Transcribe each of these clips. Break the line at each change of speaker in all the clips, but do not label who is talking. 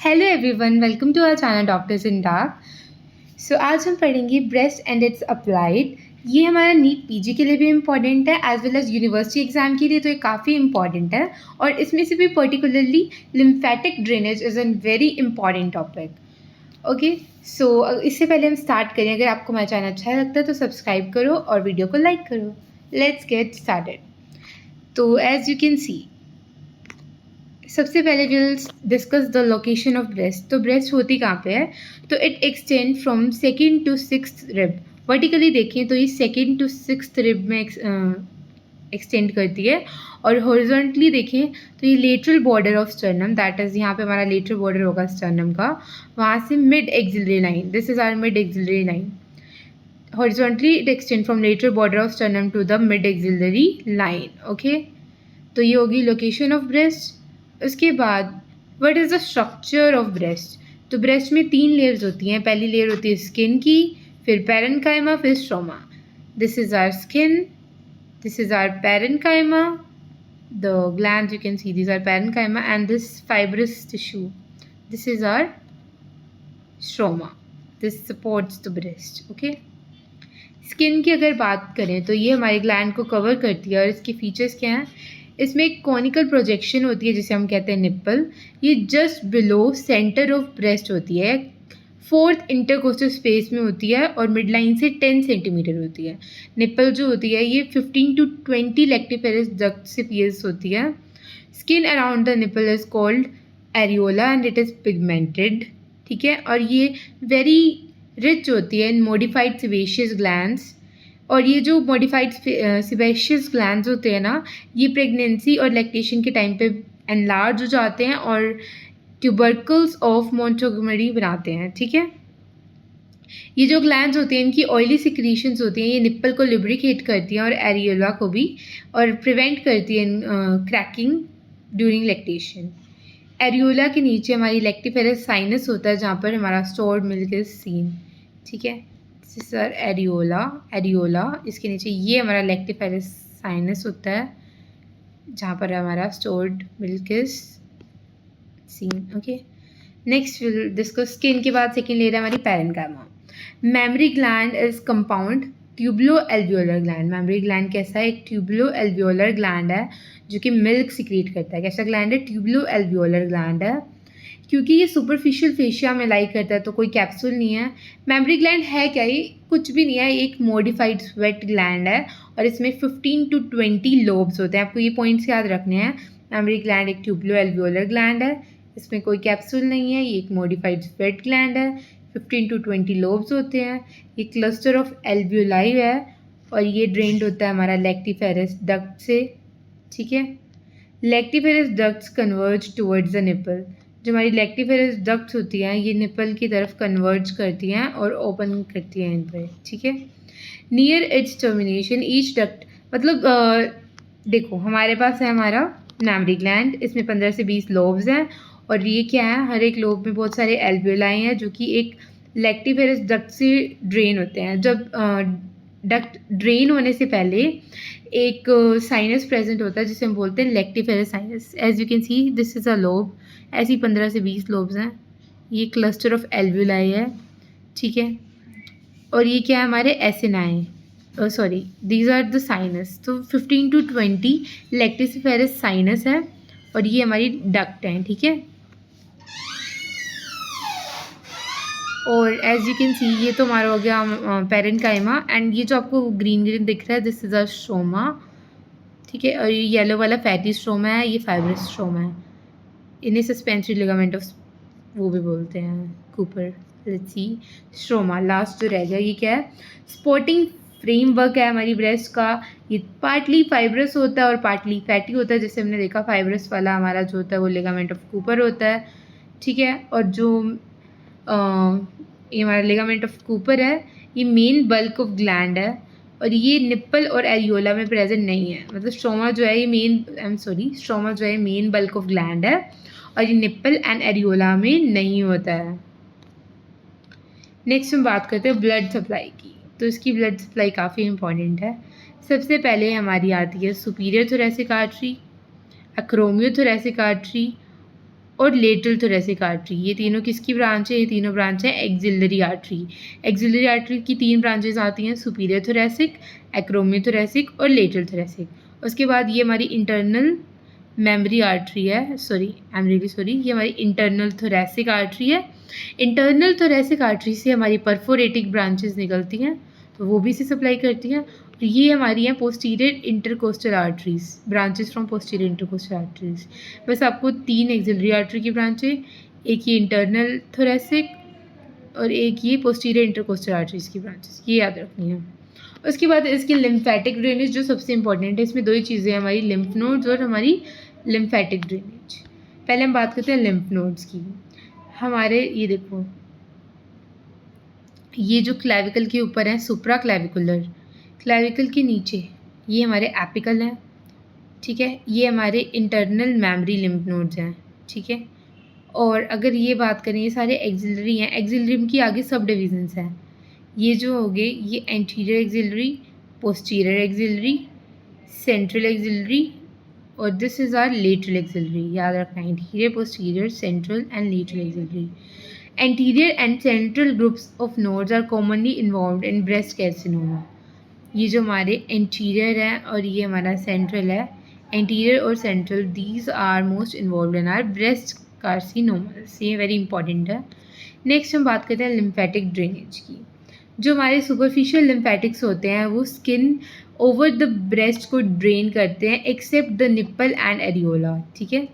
Hello everyone, welcome to our channel doctors in dark. So आज हम पढ़ेंगे breast and it's applied. ये हमारा नीट पीजी के लिए भी इम्पॉर्टेंट है as well as university exam के लिए, तो ये काफ़ी इंपॉर्टेंट है। और इसमें से भी particularly lymphatic drainage is an very important topic. Okay, so इससे पहले हम स्टार्ट करें, अगर आपको हमारा चैनल अच्छा लगता है तो सब्सक्राइब करो और वीडियो को लाइक करो। Let's get started. तो एज यू कैन सी, सबसे पहले will discuss the location of breast. तो ब्रेस्ट होती कहाँ पे है? तो it extend from second to sixth rib. Vertically देखें तो ये सेकेंड टू सिक्स्थ रिब में एक्सटेंड करती है, और हॉरिजॉन्टली देखें तो ये lateral border of sternum, that is यहाँ पे हमारा लेटरल बॉर्डर होगा स्टर्नम का, वहाँ से mid axillary line, this is our mid axillary line. Horizontally it extend from lateral border of sternum to the mid axillary line. Okay, तो ये होगी लोकेशन ऑफ ब्रेस्ट। उसके बाद what is the structure of breast? तो breast में 3 layers होती हैं। पहली लेयर होती है स्किन की, फिर पैरेन्काइमा, फिर stroma. This is our skin, this is our parenchyma, the glands you can see, this are parenchyma, and this fibrous tissue, this is our stroma. This supports the breast. Okay, skin की अगर बात करें तो ये हमारे gland को cover करती है, और इसके फीचर्स क्या हैं? इसमें एक कॉनिकल प्रोजेक्शन होती है जिसे हम कहते हैं निप्पल। ये just below centre of breast होती है, 4th इंटरकोस्टल स्पेस में होती है, और मिड लाइन से 10 सेंटीमीटर होती है। निप्पल जो होती है ये 15 to 20 लेक्टिफेरस डक्ट से पियर्स होती है। Skin around the nipple is called areola and it is pigmented. ठीक है, और ये वेरी रिच होती है इन मॉडिफाइड सिबेशियस ग्लैंड्स। और ये जो मॉडिफाइड सिबेशियस ग्लैंड्स होते हैं ना, ये प्रेगनेंसी और लैक्टेशन के टाइम पे एनलार्ज हो जाते हैं और ट्यूबरकल्स ऑफ मोंटगोमरी बनाते हैं। ठीक है, ये जो ग्लैंड्स होती हैं इनकी ऑयली सिक्रीशंस होती हैं, ये निप्पल को लिब्रिकेट करती हैं और एरियोला को भी, और प्रिवेंट करती हैं क्रैकिंग ड्यूरिंग लैक्टेशन। एरियोला के नीचे हमारी लेक्टिफेरस साइनस होता है जहाँ पर हमारा स्टोर्ड मिल्क इज सीन। ठीक है, सर एरियोला, इसके नीचे ये हमारा लेक्टिफेरस साइनस होता है जहाँ पर हमारा stored milk is seen. Okay, next will discuss skin के बाद सेकेंड लेयर है हमारी parenchyma. Mammary gland is compound tubulo alveolar gland. Mammary gland कैसा है? एक ट्यूबुलो एल्वियोलर ग्लैंड है जो कि मिल्क सिक्रीट करता है। कैसा ग्लैंड है? ट्यूबुलो एल्वियोलर ग्लैंड है। क्योंकि ये सुपरफिशियल फेशिया में लाई करता है तो कोई कैप्सूल नहीं है। मेमरी ग्लैंड है क्या? ये कुछ भी नहीं है, एक मॉडिफाइड स्वेट ग्लैंड है, और इसमें 15 to 20 लोब्स होते हैं। आपको ये पॉइंट्स याद रखने हैं। मेमरी ग्लैंड एक ट्यूबुलो एल्वियोलर ग्लैंड है, इसमें कोई कैप्सूल नहीं है, ये एक मॉडिफाइड स्वेट ग्लैंड है, 15 to 20 लोब्स होते हैं, ये क्लस्टर ऑफ एल्वियोलाई है, और ये ड्रेन्ड होता है हमारा लेक्टिफेरस डक्ट से। ठीक है, lactiferous ducts converge towards the nipple. जो हमारी लेक्टिफेरस डक्ट्स होती हैं ये निपल की तरफ कन्वर्ज करती हैं और ओपन करती हैं इन पर। ठीक है, near it's termination each duct, मतलब देखो हमारे पास है हमारा मेमरी ग्लैंड, इसमें 15 से 20 लोब्स हैं, और ये क्या है? हर एक लोब में बहुत सारे एल्वियोलाई हैं जो कि एक लेक्टिफेरस डक्ट से ड्रेन होते हैं। जब डक्ट ड्रेन होने से पहले एक साइनस प्रेजेंट होता है जिसे हम बोलते हैं lactiferous sinus. As you can see, this is a lobe, ऐसी 15 से 20 लोब्स हैं, ये क्लस्टर ऑफ एल्वियोलाई है। ठीक है, और ये क्या है? हमारे acini, sorry these are the sinus. तो 15 to 20 लेक्टिफेरस साइनस है, और ये हमारी डक्ट हैं। ठीक है, और एज यू कैन सी ये तो हमारा हो गया पैरेन्काइमा, एंड ये जो आपको ग्रीन ग्रीन दिख रहा है दिस इज़ अ स्ट्रोमा। ठीक है, और ये येलो वाला फैटी स्ट्रोमा है, ये फाइब्रस स्ट्रोमा है। इन्हें सस्पेंसरी लिगामेंट ऑफ वो भी बोलते हैं, Cooper. Let's see stroma, last जो रह गया ये क्या है? स्पोर्टिंग फ्रेमवर्क है हमारी ब्रेस्ट का। ये पार्टली फाइब्रस होता है और पार्टली फैटी होता है। जैसे हमने देखा फाइब्रस वाला हमारा जो होता है वो लिगामेंट ऑफ कूपर होता है। ठीक है, और जो ये हमारा लिगामेंट ऑफ कूपर है ये मेन बल्क ऑफ ग्लैंड है, और ये निप्पल और एरियोला में प्रेजेंट नहीं है। मतलब स्ट्रोमा जो है ये स्ट्रोमा जो है मेन बल्क ऑफ ग्लैंड है, और ये निप्पल एंड एरियोला में नहीं होता है। नेक्स्ट हम बात करते हैं ब्लड सप्लाई की। तो इसकी ब्लड सप्लाई काफ़ी इंपॉर्टेंट है। सबसे पहले हमारी आती है सुपीरियर थोरेसिक आर्टरी, एक्रोमियोथोरेसिक आर्टरी, और लेटरल थोरेसिक आर्टरी। ये तीनों किसकी ब्रांच है? ये तीनों ब्रांच है एक्सिलरी आर्टरी। एक्सिलरी आर्टरी की 3 ब्रांचेस आती हैं, सुपीरियर थोरेसिक, एक्रोमियोथोरेसिक और लेटरल थोरेसिक। उसके बाद ये हमारी इंटरनल मेमोरी आर्टरी है, sorry I am really sorry, ये हमारी इंटरनल थोरेसिक आर्टरी है। इंटरनल थोरेसिक आर्टरी से हमारी परफोरेटिक ब्रांचेस निकलती हैं, तो वो भी इसे सप्लाई करती हैं। और ये हमारी हैं posterior intercostal arteries, branches from posterior intercostal arteries. बस आपको 3 एक्सिलरी आर्टरी की ब्रांचें, एक ये इंटरनल थोरेसिक और एक ये पोस्टीरियर इंटरकोस्टल आर्टरीज की ब्रांचेस, ये याद रखनी है। उसके बाद इसकी लिम्फेटिक ड्रेनेज जो सबसे इंपॉर्टेंट है, इसमें 2 ही चीज़ें हैं, हमारी लिम्फ नोड्स और हमारी लिम्फेटिक ड्रेनेज। पहले हम बात करते हैं लिम्फ नोड्स की। हमारे ये देखो, ये जो क्लैविकल के ऊपर है सुप्रा क्लैविकुलर, क्लैविकल के नीचे ये हमारे एपिकल हैं, ठीक है। ये हमारे इंटरनल मेमोरी लिम्फ नोड्स हैं, ठीक है। और अगर ये बात करें, ये सारे एक्सिलरी हैं। एक्सिलरी की आगे सब डिविजन्स हैं। ये जो हो गए, ये anterior axillary, posterior axillary, central axillary और this is our lateral axillary. याद रखना है, anterior, posterior, central and lateral axillary. Anterior and central groups of nodes are commonly involved in breast carcinoma. ये जो हमारे anterior है और ये हमारा central है, anterior और central, these are most involved in our breast carcinomas. ये very important है। नेक्स्ट हम बात करते हैं lymphatic drainage की। जो हमारे superficial lymphatics होते हैं वो स्किन ओवर द ब्रेस्ट को ड्रेन करते हैं except the nipple and areola, ठीक है।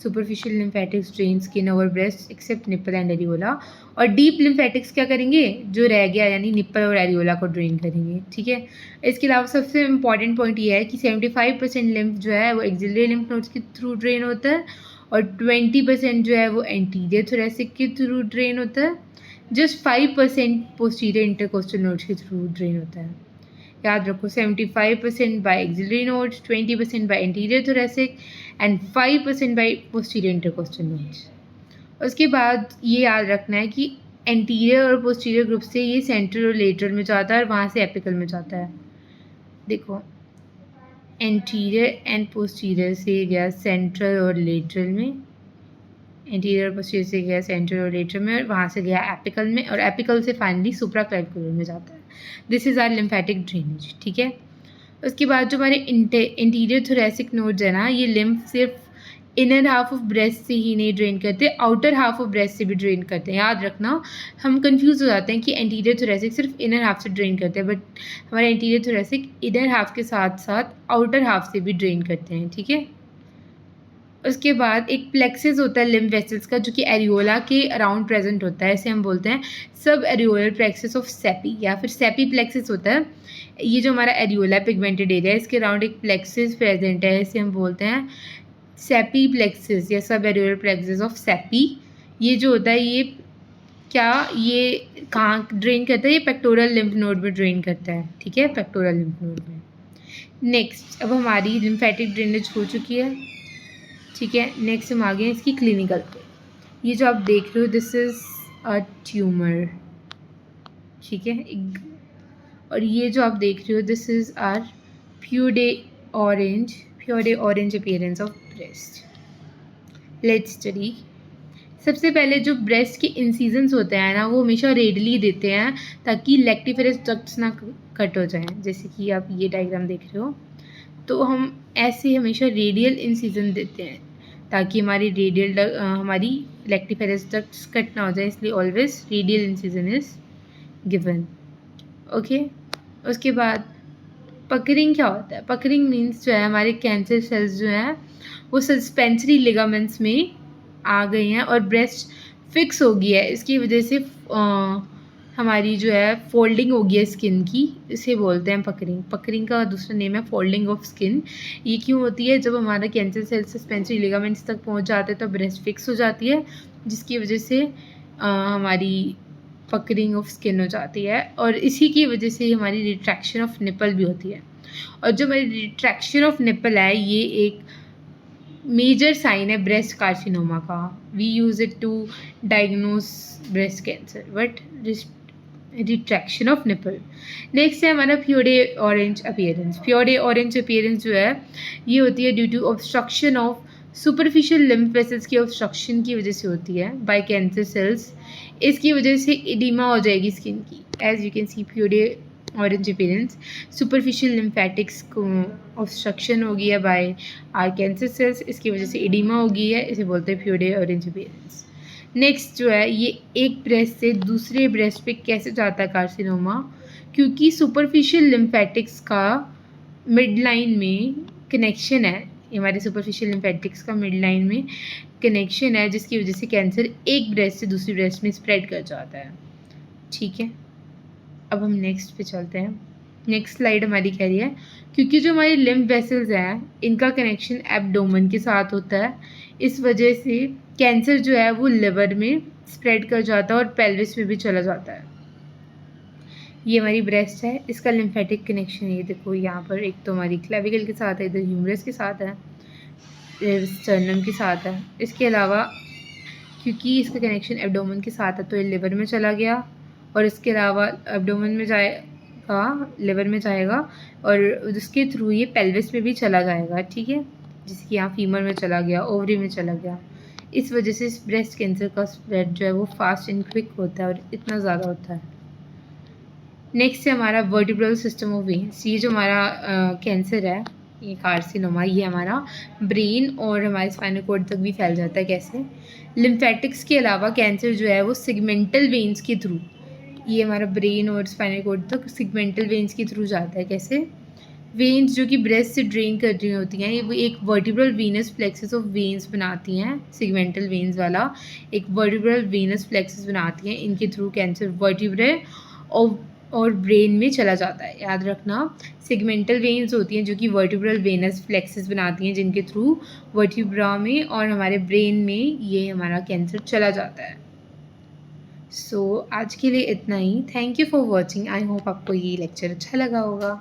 Superficial lymphatics drain skin over breast except nipple and areola. और डीप लिम्फेटिक्स क्या करेंगे? जो रह गया यानी निप्पल और एरियोला को ड्रेन करेंगे, ठीक है। इसके अलावा सबसे इंपॉर्टेंट पॉइंट ये है कि 75% लिम्फ जो है वो एक्सिलरी लिम्फ नोड्स के थ्रू ड्रेन होता है और 20% जो है वो एंटीरियर थोरेसिक के थ्रू ड्रेन होता है। जस्ट 5% पोस्टीरियर इंटरकोस्टल नोड्स के थ्रू ड्रेन होता है। याद रखो, 75% by axillary nodes, 20% by anterior thoracic and 5% by posterior intercostal nodes. उसके बाद ये याद रखना है कि एंटीरियर और पोस्टीरियर ग्रुप से ये सेंट्रल और लेटरल में जाता है और वहाँ से एपिकल में जाता है। देखो, एंटीरियर एंड पोस्टीरियर से गया सेंट्रल और लेटरल में, एंटीरियर और पोस्टीरियर से गया सेंट्रल और लेटरल में और वहाँ से गया एपिकल में और एपिकल से फाइनली सुप्राक्लैविकुलर में जाता है। This is our lymphatic drainage, ठीक है। उसके बाद जो हमारे इंटीरियर थोरेसिक नोड्स है ना, ये लिम्फ सिर्फ इनर हाफ ऑफ ब्रेस्ट से ही नहीं ड्रेन करते, आउटर हाफ ऑफ ब्रेस्ट से भी ड्रेन करते हैं। याद रखना, हम कंफ्यूज हो जाते हैं कि एंटीरियर थोरेसिक सिर्फ इनर हाफ से ड्रेन करते हैं, बट हमारे एंटीरियर थोरेसिक इनर हाफ के साथ साथ आउटर हाफ से भी ड्रेन करते हैं, ठीक है। उसके बाद एक प्लेक्सिस होता है लिम्फ वेसल्स का, जो कि एरियोला के अराउंड प्रेजेंट होता है। इसे हम बोलते हैं सब एरियोलर प्लेक्सिस ऑफ सेपी या फिर सेपी प्लेक्सिस होता है। ये जो हमारा एरियोला पिगमेंटेड एरिया है, इसके अराउंड एक प्लेक्सिस प्रेजेंट है, इसे हम बोलते हैं सेपी प्लेक्सिस या सब एरियोलर प्लेक्सिस ऑफ सेपी। ये जो होता है ये कहाँ ड्रेन करता है? ये पेक्टोरल लिम्फ नोड में ड्रेन करता है, ठीक है, पेक्टोरल लिम्फ नोड में। नेक्स्ट, अब हमारी लिम्फेटिक ड्रेनेज हो चुकी है, ठीक है। नेक्स्ट हम आ गए इसकी क्लिनिकल पे। ये जो आप देख रहे हो, दिस इज़ अ ट्यूमर, ठीक है। और ये जो आप देख रहे हो, this is our peau orange appearance of breast. Let's study. सबसे पहले जो ब्रेस्ट के इंसिजन्स होते हैं ना, वो हमेशा रेडियली देते हैं ताकि लैक्टिफेरस डक्ट्स ना कट हो जाएं। जैसे कि आप ये डायग्राम देख रहे हो, तो हम ऐसे हमेशा रेडियल इंसिजन देते हैं ताकि हमारी लैक्टिफेरस डक्ट्स कट ना हो जाए, इसलिए always radial incision is given, okay. उसके बाद पकरिंग क्या होता है? पकरिंग मीन्स जो है हमारे कैंसर सेल्स जो हैं वो सस्पेंसरी लिगामेंट्स में आ गई हैं और ब्रेस्ट फिक्स हो गई है। इसकी वजह से हमारी जो है फोल्डिंग हो गई है स्किन की, इसे बोलते हैं पकरिंग। पकरिंग का दूसरा नेम है फोल्डिंग ऑफ स्किन। ये क्यों होती है? जब हमारा कैंसर सेल सस्पेंसरी लिगामेंट्स तक पहुंच जाते हैं तो ब्रेस्ट फिक्स हो जाती है, जिसकी वजह से हमारी पकरिंग ऑफ स्किन हो जाती है और इसी की वजह से हमारी रिट्रैक्शन ऑफ निपल भी होती है। और जो हमारी रिट्रैक्शन ऑफ निपल है, ये एक मेजर साइन है ब्रेस्ट कार्सिनोमा का। We use it to diagnose breast cancer, but retraction of nipple. Next है हमारा peau de orange appearance. Peau de orange appearance जो है ये होती है due to obstruction of superficial lymph vessels की ऑब्स्ट्रक्शन की वजह से होती है बाय कैंसर सेल्स। इसकी वजह से एडिमा हो जाएगी स्किन की, as you can see peau de orange appearance. Superficial lymphatics को ऑब्स्ट्रक्शन हो गई है बाय आर कैंसर सेल्स, इसकी वजह से एडिमा हो गई है, इसे बोलते हैं प्यूरे ऑरेंज अपीयरेंस। नेक्स्ट जो है, ये एक ब्रेस्ट से दूसरे ब्रेस्ट पे कैसे जाता है कार्सिनोमा, क्योंकि सुपरफिशियल लिम्फेटिक्स का मिड लाइन में कनेक्शन है, हमारे सुपरफिशियल लिम्फेटिक्स का मिड लाइन में कनेक्शन है, जिसकी वजह से कैंसर एक ब्रेस्ट से दूसरी ब्रेस्ट में स्प्रेड कर जाता है। ठीक है, अब हम नेक्स्ट पे चलते हैं। नेक्स्ट स्लाइड हमारी कह रही है, क्योंकि जो हमारी लिम्फ वेसल्स हैं इनका कनेक्शन एब्डोमेन के साथ होता है, इस वजह से कैंसर जो है वो लिवर में स्प्रेड कर जाता है और पेल्विस में भी चला जाता है। ये हमारी ब्रेस्ट है, इसका लिम्फेटिक कनेक्शन ये देखो यहाँ पर, एक तो हमारी क्लेविकल के साथ है, इधर ह्यूमरस के साथ है, स्टर्नम के साथ है। इसके अलावा क्योंकि इसका कनेक्शन एब्डोमेन के साथ है तो ये लिवर में चला गया, और इसके अलावा एब्डोमेन में जाएगा, लिवर में जाएगा, और उसके थ्रू ये पेल्विस में भी चला जाएगा। ठीक है, जैसे कि यहाँ फीमर में चला गया, ओवरी में चला गया। इस वजह से इस ब्रेस्ट कैंसर का स्प्रेड जो है वो फास्ट एंड क्विक होता है और इतना ज़्यादा होता है। नेक्स्ट है हमारा वर्टिब्रल सिस्टम ऑफ वेन्स। ये जो हमारा कैंसर है, ये कार्सिनोमा, ये हमारा ब्रेन और हमारे स्पाइनल कॉर्ड तक भी फैल जाता है। कैसे? लिम्फेटिक्स के अलावा कैंसर जो है वो सिगमेंटल वेन्स के थ्रू, ये हमारा ब्रेन और स्पाइनल कॉर्ड तक सिगमेंटल वेन्स के थ्रू जाता है। कैसे? वेन्स जो कि ब्रेस्ट से ड्रेन कर रही होती हैं, ये वो एक vertebral Venus plexus of veins बनाती हैं, सिगमेंटल वेन्स वाला एक वर्टिब्रल वीनस प्लेक्सस बनाती हैं। इनके थ्रू कैंसर वर्टिब्रे और ब्रेन में चला जाता है। याद रखना, सिगमेंटल वेन्स होती हैं जो कि वर्टिब्रल वेनस फ्लेक्सेस बनाती हैं, जिनके थ्रू वर्टिब्रा में और हमारे ब्रेन में ये हमारा कैंसर चला जाता है। सो आज के लिए इतना ही। Thank you for watching. I hope आपको ये लेक्चर अच्छा लगा होगा।